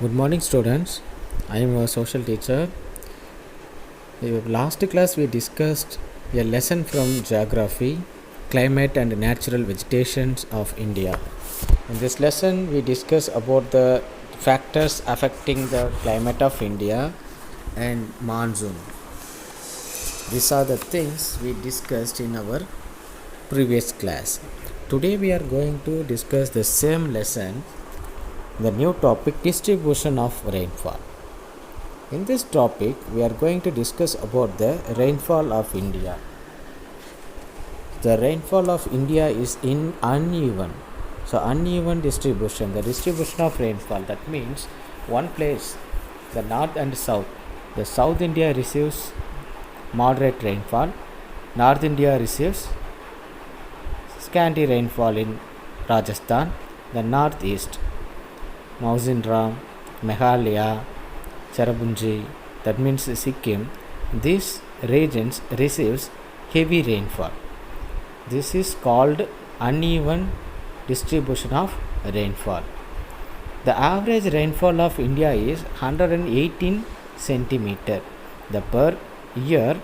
Good morning, students. I am your social teacher. In last class, we discussed a lesson from geography, climate, and natural vegetations of India. In this lesson, we discuss about the factors affecting the climate of India and monsoon. These are the things we discussed in our previous class. Today, we are going to discuss the same lesson. The new topic, distribution of rainfall. In this topic, we are going to discuss about the rainfall of India. The rainfall of India is uneven. So uneven distribution, the distribution of rainfall, that means one place, the north and south. The South India receives moderate rainfall, North India receives scanty rainfall in Rajasthan, the northeast, Mauzinram, Meghalaya, Cherrapunji, that means Sikkim, these regions receives heavy rainfall. This is called uneven distribution of rainfall. The average rainfall of India is 118 centimeter. The per year,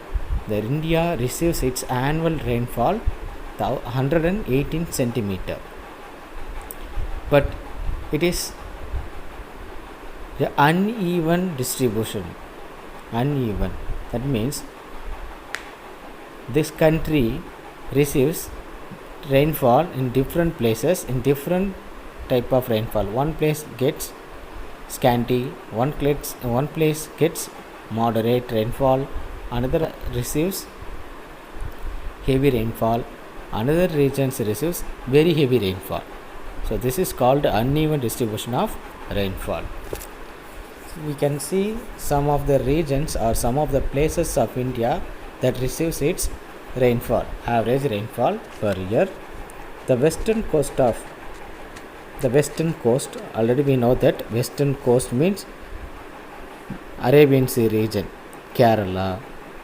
the India receives its annual rainfall 118 centimeter. But it is the uneven distribution. Uneven. That means this country receives rainfall in different places, in different type of rainfall. One place gets scanty, one place gets moderate rainfall, another receives heavy rainfall, another regions receives very heavy rainfall. So this is called uneven distribution of rainfall. We can see some of the regions or some of the places of India that receives its rainfall, average rainfall per year. The western coast, already we know that western coast means Arabian Sea region, Kerala,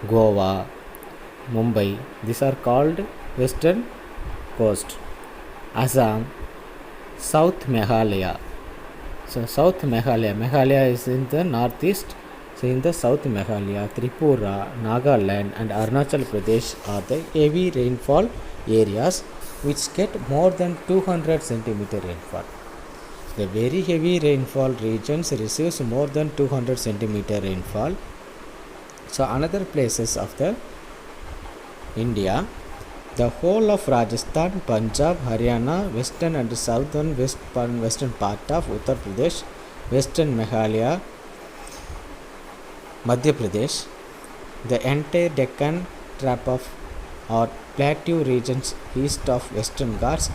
Goa, Mumbai, these are called western coast. Assam, South Meghalaya. So South Meghalaya is in the northeast. So in the South Meghalaya, Tripura, Nagaland and Arunachal Pradesh are the heavy rainfall areas which get more than 200 centimeter rainfall. The very heavy rainfall regions receives more than 200 centimeter rainfall. So another places of the India, the whole of Rajasthan, Punjab, Haryana, western and southern western part of Uttar Pradesh, western Meghalaya, Madhya Pradesh, the entire Deccan Trap of or plateau regions east of Western Ghats,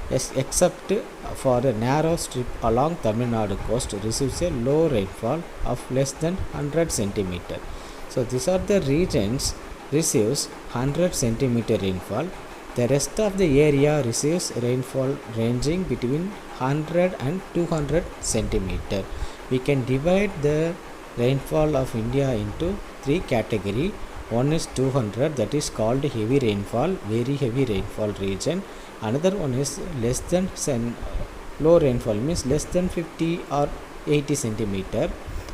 except for a narrow strip along Tamil Nadu coast, receives a low rainfall of less than 100 centimeter. So these are the regions receives 100 centimeter rainfall. The rest of the area receives rainfall ranging between 100 and 200 centimeter. We can divide the rainfall of India into three categories. One is 200, that is called heavy rainfall, very heavy rainfall region. Another one is less than low rainfall, means less than 50 or 80 centimeter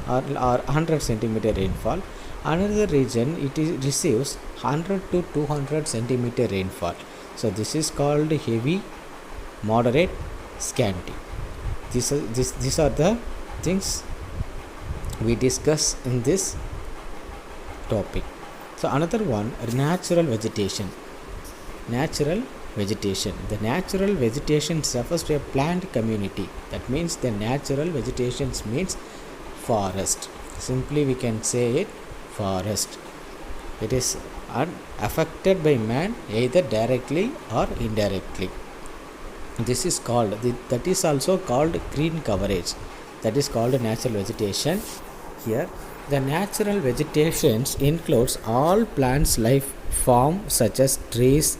or 100 centimeter rainfall. Another region receives 100 to 200 centimeter rainfall. So this is called heavy, moderate, scanty. These are the things we discuss in this topic. So another one, natural vegetation. Natural vegetation. The natural vegetation refers to a plant community. That means the natural vegetation means forest. Simply we can say it forest. It is unaffected by man either directly or indirectly. This is called, that is also called green coverage. That is called natural vegetation. Here the natural vegetations includes all plants life form such as trees,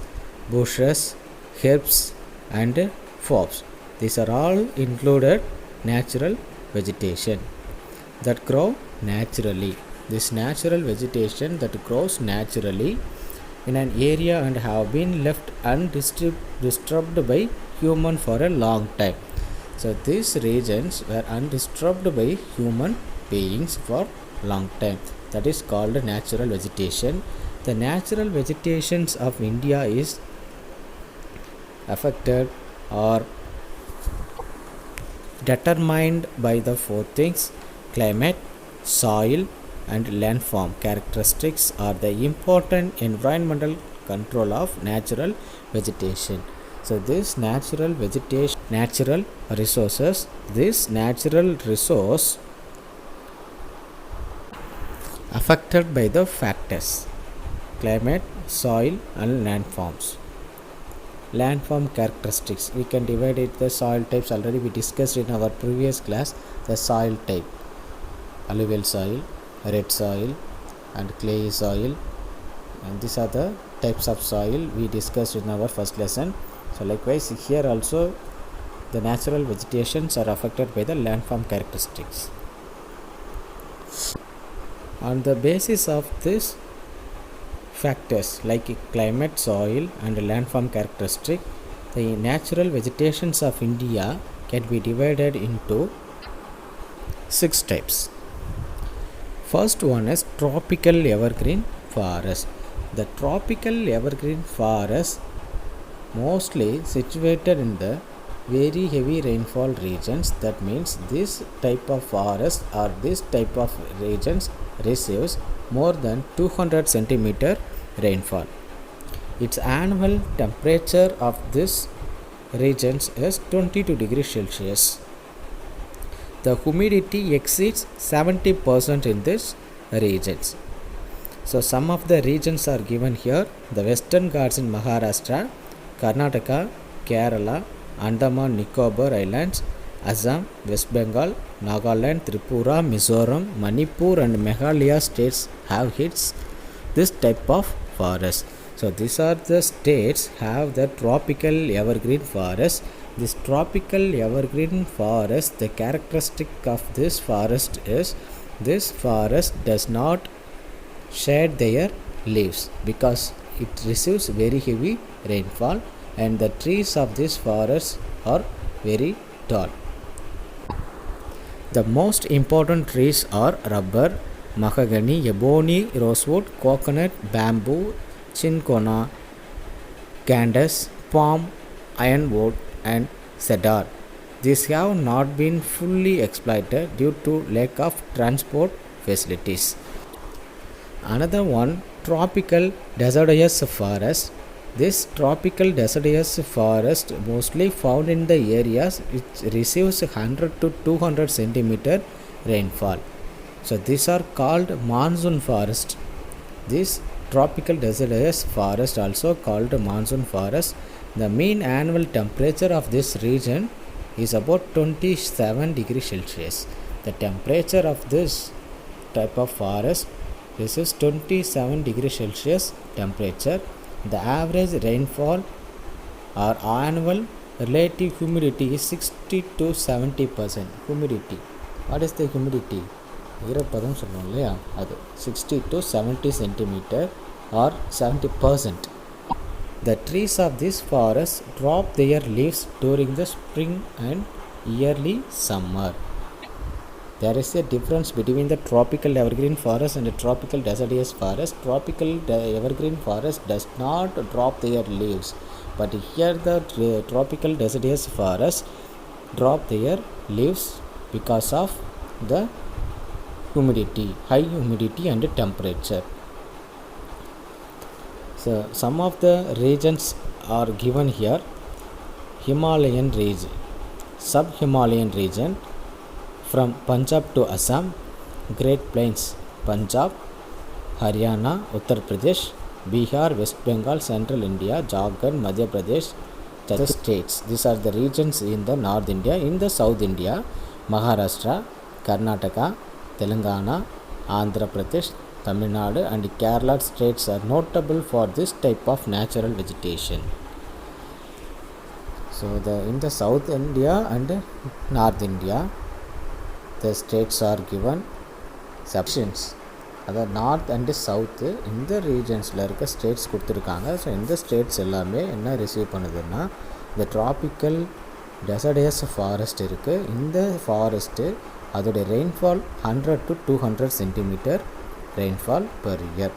bushes, herbs and forbs. These are all included natural vegetation that grow naturally. This natural vegetation that grows naturally in an area and have been left undisturbed by human for a long time. So these regions were undisturbed by human beings for long time. That is called natural vegetation. The natural vegetations of India is affected or determined by the four things: climate, soil, and landform characteristics are the important environmental control of natural vegetation. So this natural vegetation, natural resources, this natural resource affected by the factors: climate, soil, and landforms. Landform characteristics, we can divide it the soil types. Already we discussed in our previous class the soil type: alluvial soil, red soil, and clay soil, and these are the types of soil we discussed in our first lesson. So likewise here also the natural vegetations are affected by the landform characteristics. On the basis of this factors like climate, soil, and landform characteristic, the natural vegetations of India can be divided into 6 types. First one is tropical evergreen forest. The tropical evergreen forest mostly situated in the very heavy rainfall regions. That means this type of forest or this type of regions receives more than 200 centimeter rainfall. Its annual temperature of this regions is 22 degrees Celsius. The humidity exceeds 70% in these regions. So some of the regions are given here: the Western Ghats in Maharashtra, Karnataka, Kerala, Andaman Nicobar Islands, Assam, West Bengal, Nagaland, Tripura, Mizoram, Manipur, and Meghalaya states have hits this type of forest. So these are the states have the tropical evergreen forest. This tropical evergreen forest, the characteristic of this forest is this forest does not shed their leaves because it receives very heavy rainfall, and the trees of this forest are very tall. The most important trees are rubber, mahogany, ebony, rosewood, coconut, bamboo, cinchona, candas, palm, ironwood, and cedar. These have not been fully exploited due to lack of transport facilities. Another one, tropical deciduous forest. This tropical deciduous forest mostly found in the areas which receives 100 to 200 centimeter rainfall. So these are called monsoon forest. This tropical deciduous forest also called monsoon forest. The mean annual temperature of this region is about 27 degrees Celsius. The temperature of this type of forest, this is 27 degrees Celsius temperature. The average rainfall or annual relative humidity is 60 to 70%. Humidity. What is the humidity? ஈரப்பதம் சொல்லுவோம் இல்லையா, அது 60 to 70 centimeter or 70%. The trees of this forest drop their leaves during the spring and early summer. There is a difference between the tropical evergreen forest and the tropical deciduous forest. Tropical evergreen forest does not drop their leaves, but here the tropical deciduous forest drop their leaves because of the humidity, high humidity and temperature. So some of the regions are given here: Himalayan region, sub-Himalayan region from Punjab to Assam, Great Plains, Punjab, Haryana, Uttar Pradesh, Bihar, West Bengal, Central India, Jharkhand, Madhya Pradesh, the states. These are the regions in the North India. In the South India, Maharashtra, Karnataka, Telangana, Andhra Pradesh, Tamil Nadu, and Kerala states are notable for this type of natural vegetation. So in the South India and North India, the states are given sections. அதாவது north and south இந்த ரீஜன்ஸில் இருக்க states கொடுத்துருக்காங்க. So இந்த states எல்லாமே என்ன receive பண்ணுதுன்னா, இந்த tropical டெசர்டேஸ் forest இருக்குது. இந்த ஃபாரஸ்ட்டு அதோடைய rainfall 100 to 200 centimeter rainfall per year.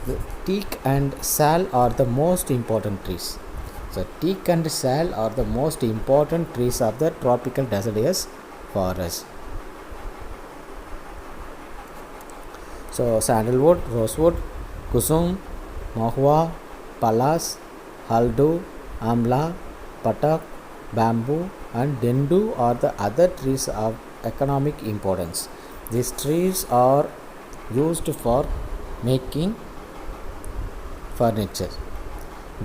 The teak and sal are the most important trees. So teak and sal are the most important trees of the tropical deciduous forest. So sandalwood, rosewood, kusum, mahua, palas, haldu, amla, patak, bamboo and dendu are the other trees of economic importance. These trees are used for making furniture.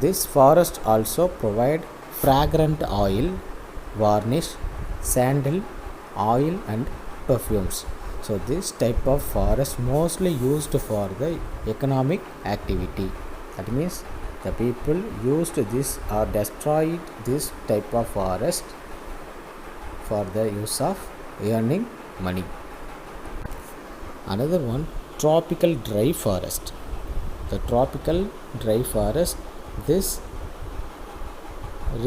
This forest also provide fragrant oil, varnish, sandal oil and perfumes. So this type of forest mostly used for the economic activity. That means the people used this or destroyed this type of forest for the use of earning money. Another one, tropical dry forest. The tropical dry forest, this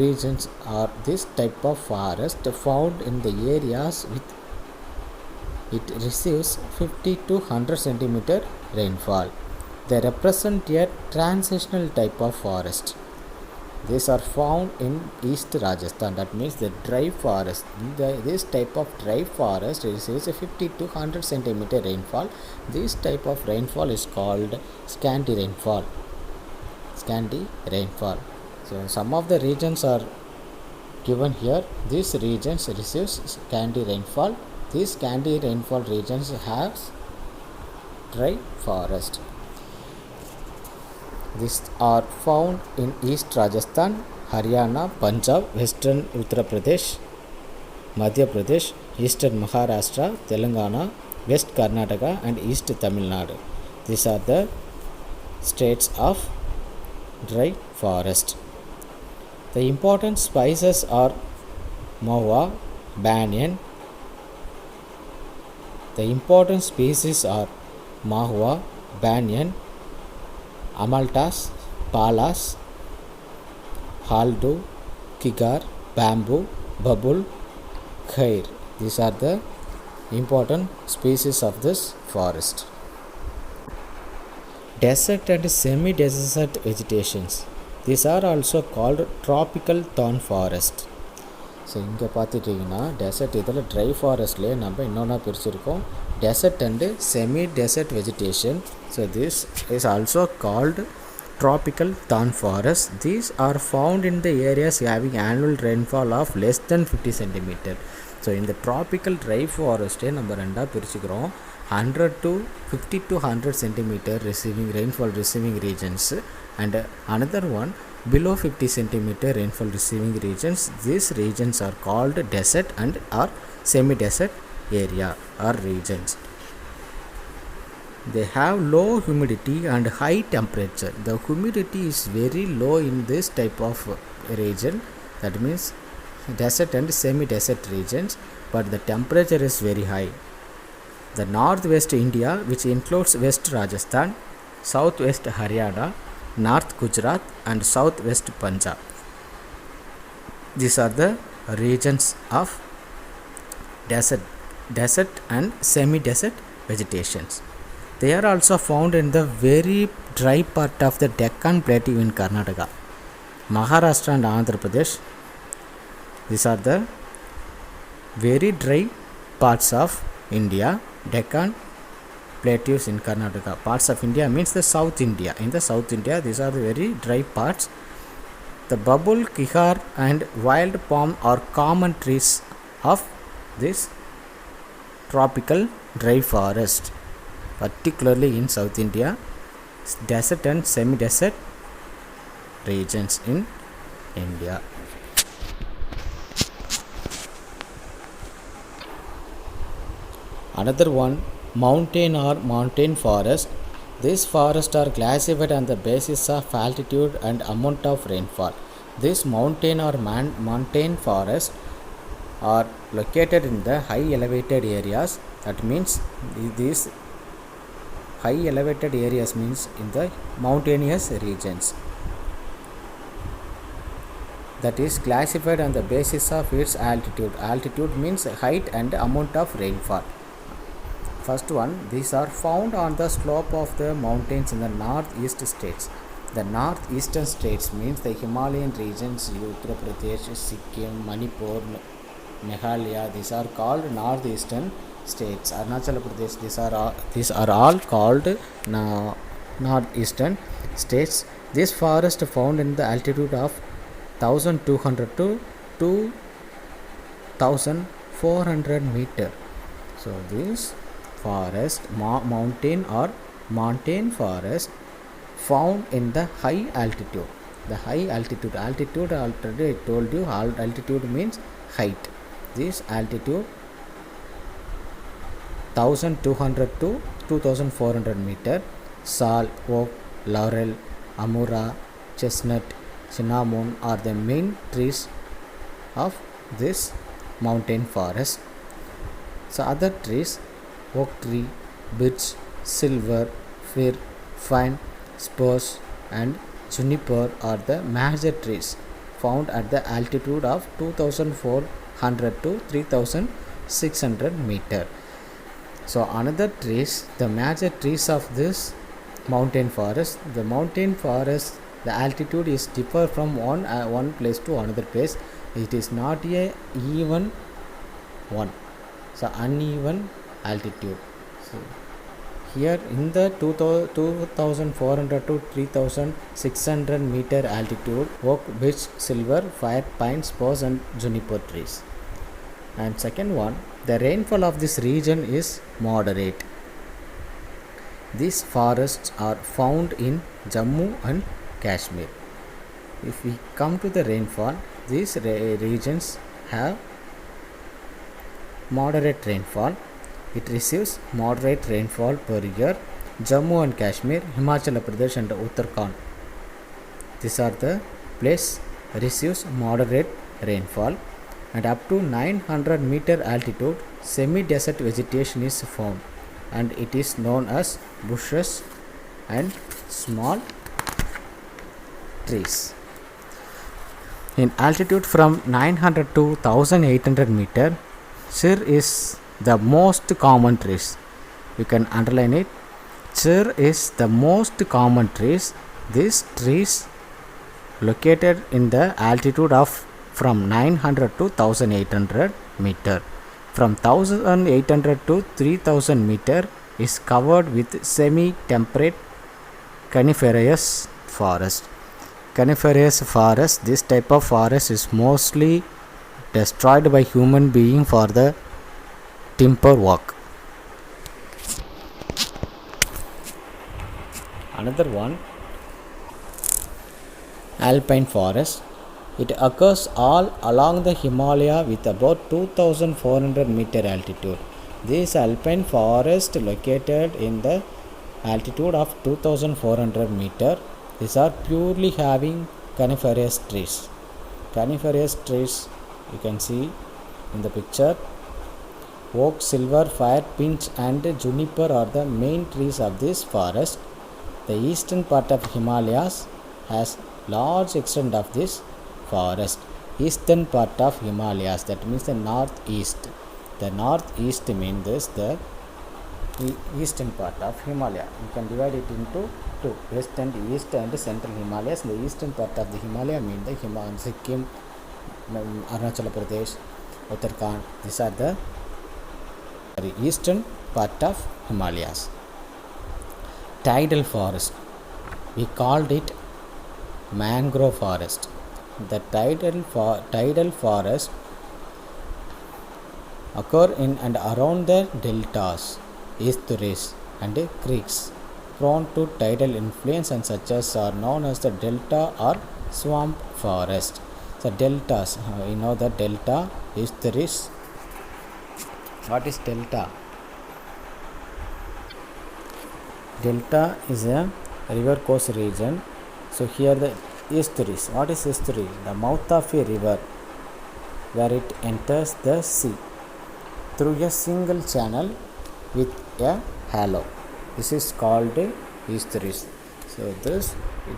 regions are this type of forest found in the areas with it receives 50 to 100 centimeter rainfall. They represent a transitional type of forest. These are found in East Rajasthan. That means the dry forest. This type of dry forest receives 50 to 100 centimeter rainfall. This type of rainfall is called scanty rainfall. Scanty rainfall. So some of the regions are given here. These regions receives scanty rainfall. These scanty rainfall regions have dry forest. These are found in East Rajasthan, Haryana, Punjab, Western Uttar Pradesh, Madhya Pradesh, Eastern Maharashtra, Telangana, West Karnataka and East Tamil Nadu. These are the states of dry forest. The important spices are mahua, banyan. The important species are mahua, banyan, amaltas, palas, haldu, kigar, bamboo, babul, khair. These are the important species of this forest. Desert and semi-desert vegetations. These are also called tropical thorn forest. So இங்கே பார்த்துட்டிங்கன்னா dessert இதில் try ஃபாரஸ்ட்லேயே நம்ம இன்னொன்னா பிரிச்சுருக்கோம் desert and semi-desert vegetation. So this is also called tropical thorn forest. These are found in the areas having annual rainfall of less than 50 cm. So in the tropical dry forest நம்ம ரெண்டாக பிரிச்சுக்கிறோம் 100 to 50 to 100 cm receiving rainfall receiving regions and another one below 50 cm rainfall receiving regions. These regions are called desert and or semi-desert area or regions. They have low humidity and high temperature. The humidity is very low in this type of region, that means desert and semi-desert regions, but the temperature is very high. The northwest India, which includes West Rajasthan, southwest Haryana, north Gujarat and southwest Punjab. These are the regions of desert and semi-desert vegetations. They are also found in the very dry part of the Deccan Plateau in Karnataka, Maharashtra and Andhra Pradesh. These are the very dry parts of India. Deccan Plateaus in Karnataka. Parts of India means the South India. In the South India, these are the very dry parts. The babul, kihar and wild palm are common trees of this tropical dry forest, particularly in South India, desert and semi-desert regions in India. Another one, mountain or mountain forest. These forests are classified on the basis of altitude and amount of rainfall. This mountain or mountain forests are located in the high elevated areas. That means these high elevated areas means in the mountainous regions. that is classified on the basis of its altitude. Altitude means height and amount of rainfall. First one, these are found on the slope of the mountains in the northeast states. The northeastern states means the Himalayan regions, Uttar Pradesh, Sikkim, Manipur, Meghalaya. These are called northeastern states. Arunachal Pradesh. These are all called northeastern states. This forest found in the altitude of 1200 to 2400 meter. So this forest, mountain or montane forest, found in the high altitude. The high altitude already I told you, altitude means height. This altitude 1200 to 2400 meter. Sal, oak, laurel, amura, chestnut, cinnamon are the main trees of this mountain forest. So other trees, oak tree, birch, silver, fir, pine, spruce and juniper are the major trees found at the altitude of 2400 to 3600 meter. So another trees, the major trees of this mountain forest. The mountain forest, the altitude is differ from one place to another place. It is not a even one. So uneven altitude. So here in the 2400 to 3600 meter altitude, oak, birch, silver, fir, pine, spruce and juniper trees. And second one, the rainfall of this region is moderate. These forests are found in Jammu and Kashmir. If we come to the rainfall, these regions have moderate rainfall. It receives moderate rainfall per year. Jammu and Kashmir, Himachal Pradesh and Uttarakhand. These are the place receives moderate rainfall, and up to 900 meter altitude semi-desert vegetation is found, and it is known as bushes and small trees. In altitude from 900 to 1800 meter, Chir is the most common trees. You can underline it. Chir is the most common trees. These trees located in the altitude of from 900 to 1800 meter. From 1800 to 3000 meter is covered with semi-temperate coniferous forest. Coniferous forest, this type of forest is mostly destroyed by human being for the timber work. Another one, alpine forest. It occurs all along the Himalaya with about 2400 meter altitude. This alpine forest located in the altitude of 2400 meter. These are purely having coniferous trees. Coniferous trees you can see in the picture. Oak, silver, fir, pinch and juniper are the main trees of this forest. The eastern part of Himalayas has large extent of this forest. Eastern part of Himalayas, that means the northeast. The northeast means this, the eastern part of Himalaya. You can divide it into two, west and east and central Himalayas. The eastern part of the Himalaya means the Sikkim, Arunachal Pradesh, Uttarakhand. These are the eastern part of Himalayas. Tidal forest, we called it mangrove forest. The tidal forest occur in and around the deltas, estuaries and creeks prone to tidal influence, and such as are known as the delta or swamp forest. So deltas, you know the delta, estuaries. What is delta? Delta is a river course region. So here the estuaries. What is estuary? The mouth of a river where it enters the sea through a single channel with a halo. This is called estuaries. So this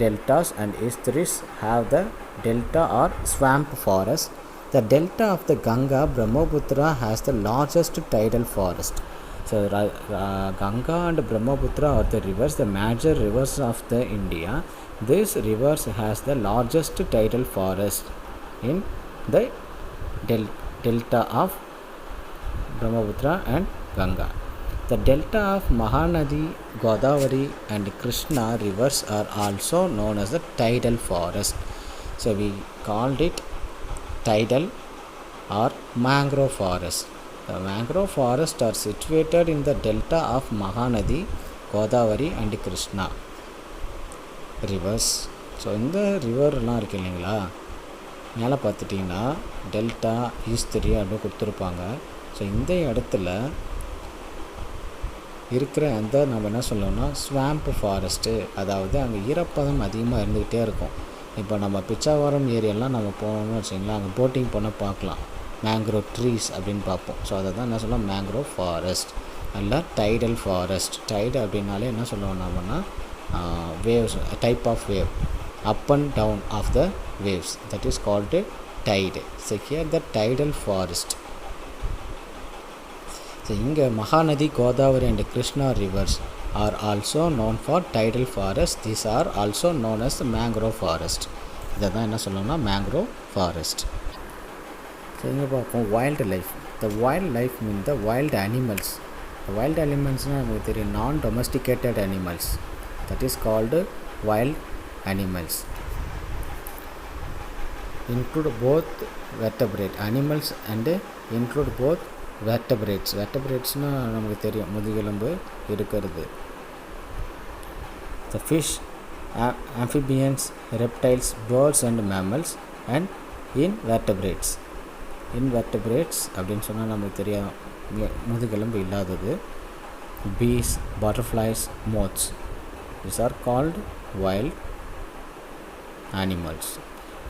deltas and estuaries have the delta or swamp forest. The delta of the Ganga Brahmaputra has the largest tidal forest. So Ganga and Brahmaputra are the rivers, the major rivers of the India. This rivers has the largest tidal forest in the delta of Brahmaputra and Ganga. The delta of Mahanadi, Godavari and Krishna rivers are also known as the tidal forest. So we called it tidal or mangrove forest. The mangrove forests are situated in the delta of Mahanadi, Godavari and Krishna rivers. So இந்த ரிவர்லாம் இருக்குது இல்லைங்களா, மேலே பார்த்துட்டிங்கன்னா delta ஈஸ்திரி அப்படின்னு கொடுத்துருப்பாங்க. So இந்த இடத்துல இருக்கிற அந்த நம்ம என்ன சொல்லணும்னா ஸ்வாம்ப் ஃபாரஸ்ட்டு, அதாவது அங்கே ஈரப்பதம் அதிகமாக இருந்துக்கிட்டே இருக்கும். இப்போ நம்ம பிச்சாவரம் ஏரியாலாம் நம்ம போனோம்னு வச்சிங்களா, அங்கே போட்டிங் பண்ண பார்க்கலாம், மேங்க்ரோவ் ட்ரீஸ் அப்படின்னு பார்ப்போம். ஸோ அதை தான் என்ன சொல்லலாம் மேங்க்ரோவ் ஃபாரஸ்ட் அல்ல டைடல் ஃபாரஸ்ட். டைடு அப்படின்னாலே என்ன சொல்லுவோம் நம்மனா waves, a type of wave, up and down of the waves, that is called tide. So here the tidal forest. So inga Mahanadi, Godavari and Krishna rivers are also known for tidal forest. These are also known as the mangrove forest. இதான் என்ன சொல்லணும்னா mangrove forest. So இங்கே பார்ப்போம் wild life. The wild life means the wild animals. The wild animalsனால் நமக்கு தெரியும் நான் domesticated animals, that is called wild animals. Include both vertebrate animals and include both vertebrates. Vertebrates-னா நமக்கு தெரியும் முதுகெலும்பு இருக்கிறது. The fish, amphibians, reptiles, birds and mammals and invertebrates. Invertebrates அப்படின்னு சொன்னால் நமக்கு தெரியும் முதுகெலும்பு இல்லாதது. Bees, butterflies, moths. These are called wild animals.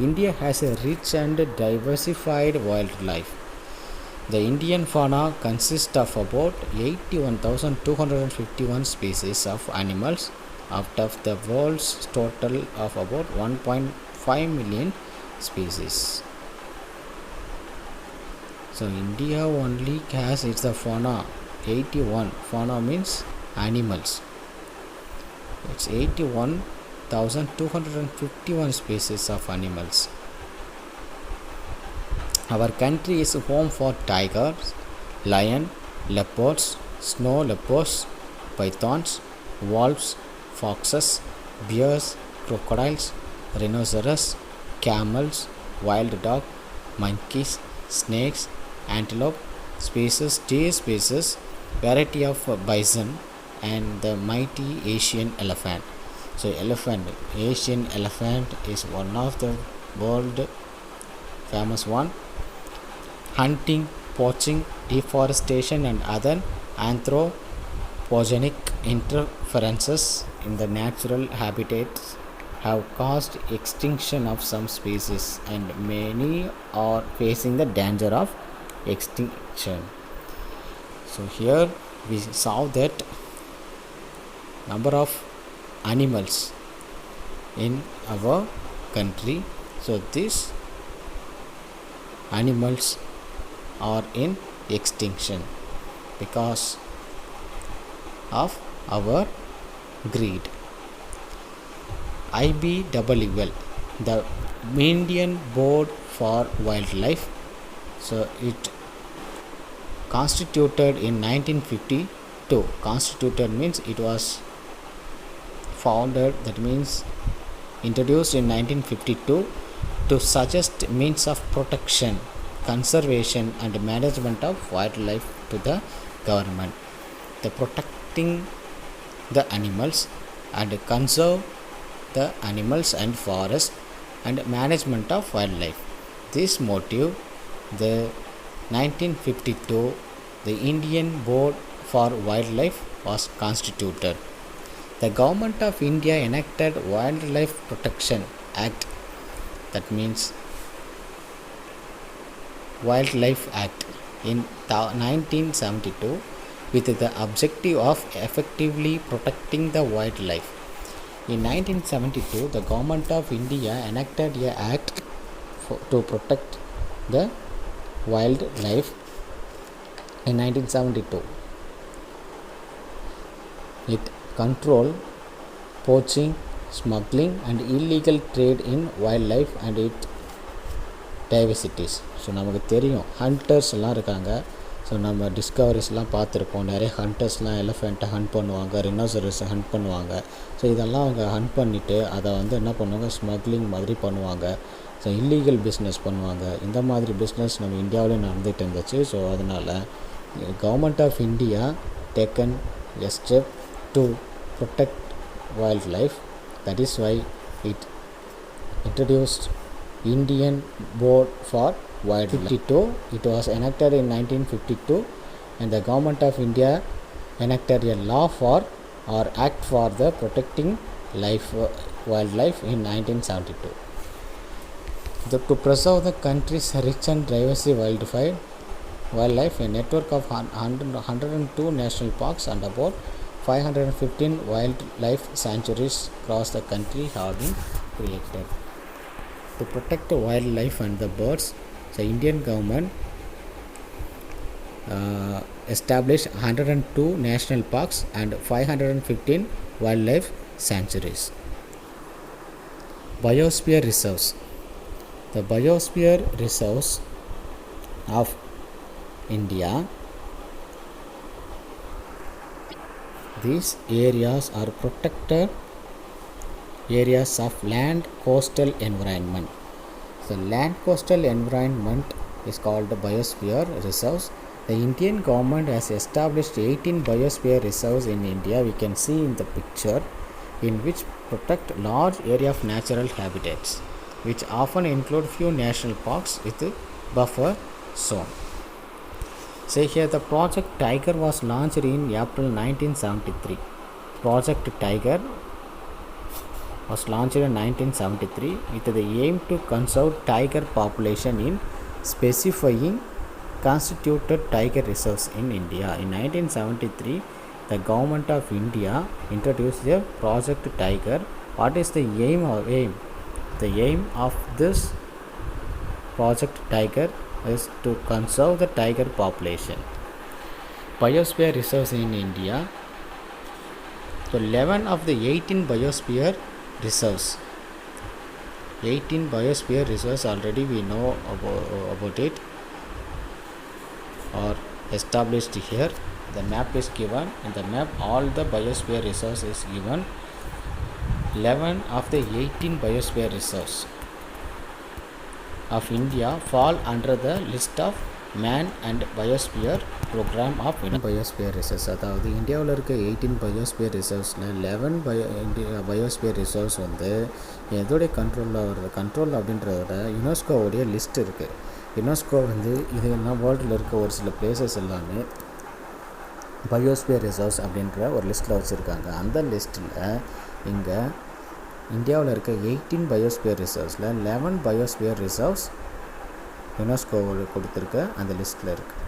India has a rich and diversified wildlife. The Indian fauna consists of about 81,251 species of animals out of the world's total of about 1.5 million species. So India only has its fauna 81. Fauna means animals. It's 81,251 species of animals. Our country is home for tigers, lion, leopards, snow leopards, pythons, wolves, foxes, bears, crocodiles, rhinoceros, camels, wild dog, monkeys, snakes, antelope species, deer species, variety of bison and the mighty Asian elephant. So Asian elephant is one of the world famous one. Hunting, poaching, deforestation and other anthropogenic interferences in the natural habitats have caused extinction of some species and many are facing the danger of extinction. So here we saw that number of animals in our country. So these animals are in extinction because of our greed. IBWL, the Indian Board for Wildlife, so it constituted in 1952. Constituted means it was founded, that means introduced in 1952 to suggest means of protection, conservation and management of wildlife to the government. The protecting the animals and conserve the animals and forest and management of wildlife. This motive, the 1952 the Indian Board for Wildlife was constituted. The Government of India enacted Wildlife Protection Act, that means Wildlife Act, in 1972 with the objective of effectively protecting the wildlife. In 1972, the Government of India enacted a act to protect the wildlife in 1972. It controlled poaching, smuggling and illegal trade in wildlife and its diversities. So நமக்கு தெரியும் ஹண்டர்ஸ்லாம் இருக்காங்க. So நம்ம டிஸ்கவரிஸ்லாம் பார்த்துருப்போம். நிறைய ஹண்டர்ஸ்லாம் எலிஃபெண்ட்டை hunt பண்ணுவாங்க, ரினோசரஸை hunt பண்ணுவாங்க. So இதெல்லாம் அவங்க ஹண்ட் பண்ணிவிட்டு அதை என்ன பண்ணுவாங்க, ஸ்மக்லிங் மாதிரி பண்ணுவாங்க. ஸோ இல்லீகல் பிஸ்னஸ் பண்ணுவாங்க. இந்த மாதிரி பிஸ்னஸ் நம்ம இந்தியாவிலே நடந்துகிட்டு இருந்துச்சு. ஸோ அதனால் government of India taken a step to protect wildlife. That is why it introduced Indian Board for Wildlife. It was enacted in 1952 and the Government of India enacted a law for or act for the protecting wildlife in 1972. To preserve the country's rich and diverse wildlife, a network of 102 national parks and about 515 wildlife sanctuaries across the country have been created. To protect the wildlife and the birds, the Indian government established 102 national parks and 515 wildlife sanctuaries. Biosphere reserves. The biosphere reserves of India. These areas are protected areas of land coastal environment. So land coastal environment is called the biosphere reserves. The Indian government has established 18 biosphere reserves in India. We can see in the picture, in which protect large area of natural habitats, which often include few national parks with buffer zone. Say here, the Project Tiger was launched in April 1973. Project Tiger was launched in 1973 with the aim to conserve tiger population in specifying constituted tiger reserves in India. In 1973, the Government of India introduced the Project Tiger. What is the aim? The aim of this Project Tiger is to conserve the tiger population. Biosphere reserves in India. So 11 of the 18 biosphere reserves. 18 biosphere reserves already we know about it, are established here. The map is given. In the map, all the biosphere reserves is given. 11 of the 18 biosphere reserves of India fall under the list of man and biosphere program of biosphere reserves. அதாவது இந்தியாவில் இருக்க 18 biosphere reservesல 11 biosphere reserves எதோடைய control அப்படின்றத யுனெஸ்கோவுடைய list இருக்குது. UNESCO இதெல்லாம் வேர்ல்டில் இருக்க ஒரு சில பிளேசஸ் எல்லாமே பயோஸ்பியர் ரிசர்வ்ஸ் அப்படின்ற ஒரு லிஸ்ட்டில் வச்சுருக்காங்க. அந்த லிஸ்ட்டில் இங்கே இந்தியாவில் இருக்க 18 பயோஸ்பியர் ரிசர்வ்ஸில் 11 பயோஸ்பியர் ரிசர்வ்ஸ் யுனெஸ்கோ கொடுத்துருக்க அந்த லிஸ்ட்டில் இருக்குது.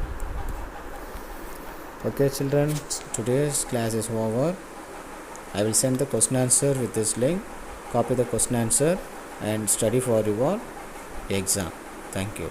Okay children, today's class is over. I will send the question answer with this link. Copy the question answer and study for your exam. Thank you.